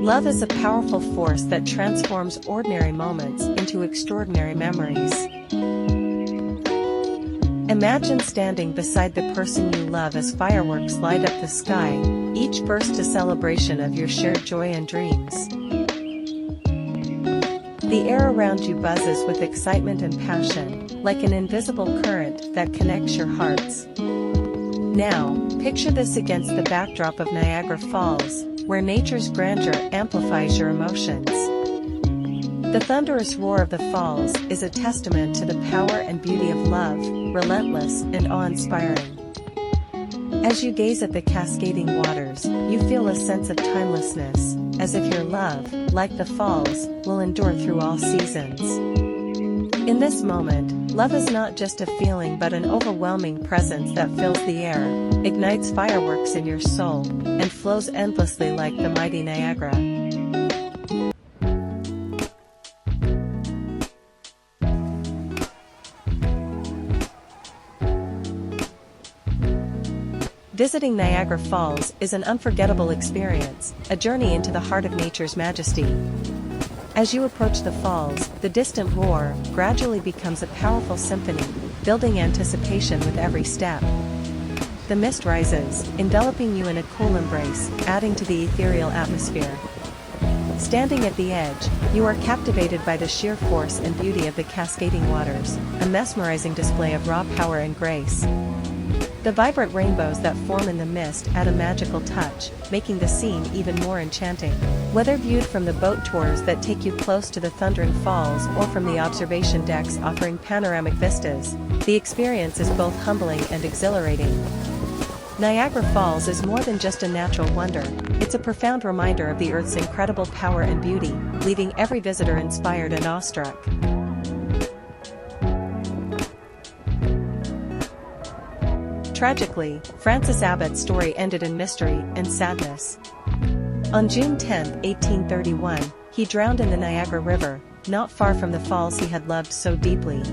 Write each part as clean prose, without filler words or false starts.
Love is a powerful force that transforms ordinary moments into extraordinary memories. Imagine standing beside the person you love as fireworks light up the sky, each burst a celebration of your shared joy and dreams. The air around you buzzes with excitement and passion, like an invisible current that connects your hearts. Now, picture this against the backdrop of Niagara Falls, where nature's grandeur amplifies your emotions. The thunderous roar of the falls is a testament to the power and beauty of love, relentless and awe-inspiring. As you gaze at the cascading waters, you feel a sense of timelessness, as if your love, like the falls, will endure through all seasons. In this moment, love is not just a feeling but an overwhelming presence that fills the air, ignites fireworks in your soul, and flows endlessly like the mighty Niagara. Visiting Niagara Falls is an unforgettable experience, a journey into the heart of nature's majesty. As you approach the falls, the distant roar gradually becomes a powerful symphony, building anticipation with every step. The mist rises, enveloping you in a cool embrace, adding to the ethereal atmosphere. Standing at the edge, you are captivated by the sheer force and beauty of the cascading waters, a mesmerizing display of raw power and grace. The vibrant rainbows that form in the mist add a magical touch, making the scene even more enchanting. Whether viewed from the boat tours that take you close to the thundering falls or from the observation decks offering panoramic vistas, the experience is both humbling and exhilarating. Niagara Falls is more than just a natural wonder, it's a profound reminder of the Earth's incredible power and beauty, leaving every visitor inspired and awestruck. Tragically, Francis Abbott's story ended in mystery and sadness. On June 10, 1831, he drowned in the Niagara River, not far from the falls he had loved so deeply.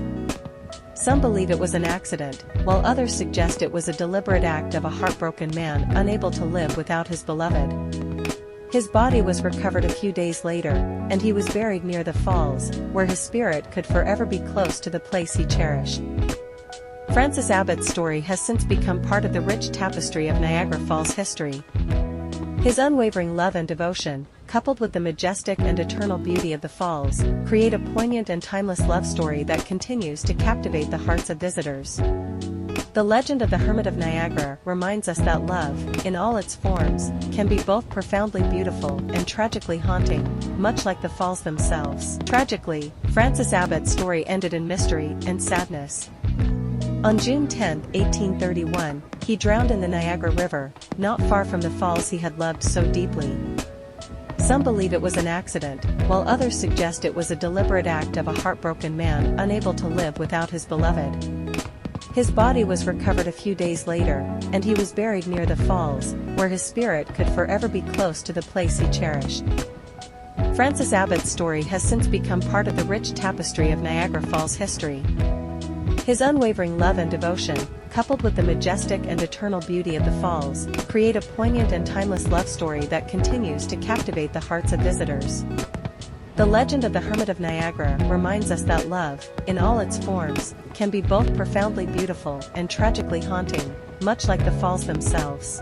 Some believe it was an accident, while others suggest it was a deliberate act of a heartbroken man unable to live without his beloved. His body was recovered a few days later, and he was buried near the falls, where his spirit could forever be close to the place he cherished. Francis Abbott's story has since become part of the rich tapestry of Niagara Falls history. His unwavering love and devotion, coupled with the majestic and eternal beauty of the falls, create a poignant and timeless love story that continues to captivate the hearts of visitors. The legend of the Hermit of Niagara reminds us that love, in all its forms, can be both profoundly beautiful and tragically haunting, much like the falls themselves. Tragically, Francis Abbott's story ended in mystery and sadness. On June 10, 1831, he drowned in the Niagara River, not far from the falls he had loved so deeply. Some believe it was an accident, while others suggest it was a deliberate act of a heartbroken man unable to live without his beloved. His body was recovered a few days later, and he was buried near the falls, where his spirit could forever be close to the place he cherished. Francis Abbott's story has since become part of the rich tapestry of Niagara Falls history. His unwavering love and devotion, coupled with the majestic and eternal beauty of the falls, create a poignant and timeless love story that continues to captivate the hearts of visitors. The legend of the Hermit of Niagara reminds us that love, in all its forms, can be both profoundly beautiful and tragically haunting, much like the falls themselves.